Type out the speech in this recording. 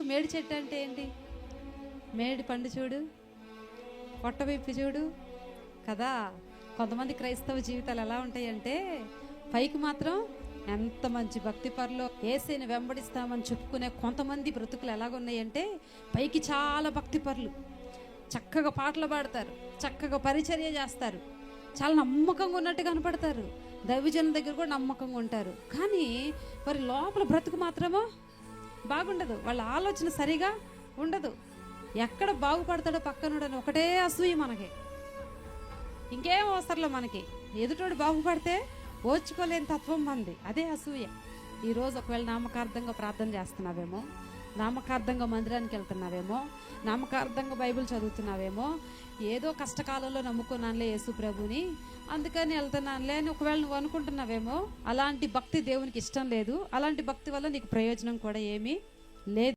మేడి చెట్టు అంటే ఏంటి? మేడి పండు చూడు, పొట్ట విప్పి చూడు కదా. కొంతమంది క్రైస్తవ జీవితాలు ఎలా ఉంటాయంటే, పైకి మాత్రం ఎంత మంచి భక్తి పరులో యేసుని వెంబడిస్తామని చెప్పుకునే కొంతమంది బ్రతుకులు ఎలాగున్నాయంటే, పైకి చాలా భక్తి పరులు, చక్కగా పాటలు పాడతారు, చక్కగా పరిచర్య చేస్తారు, చాలా నమ్మకంగా ఉన్నట్టు కనపడతారు, దైవజనుల దగ్గర కూడా నమ్మకంగా ఉంటారు. కానీ మరి లోపల బ్రతుకు మాత్రమో బాగుండదు, వాళ్ళ ఆలోచన సరిగా ఉండదు. ఎక్కడ బాగుపడతాడో పక్కనుడని ఒకటే అసూయ మనకి, ఇంకేం అవసరంలో మనకి. ఎదుటోడు బాగుపడితే ఓర్చుకోలేని తత్వం మంది, అదే అసూయ. ఈరోజు ఒకవేళ నామకార్థంగా ప్రార్థన చేస్తున్నావేమో, నామకార్థంగా మందిరానికి వెళ్తున్నావేమో, నామకార్థంగా బైబిల్ చదువుతున్నావేమో, ఏదో కష్టకాలంలో నమ్ముకున్నానులే యేసు ప్రభుని అందుకని వెళ్తున్నానులే అని ఒకవేళ నువ్వు అనుకుంటున్నావేమో, అలాంటి భక్తి దేవునికి ఇష్టం లేదు. అలాంటి భక్తి వల్ల నీకు ప్రయోజనం కూడా ఏమీ లేదు.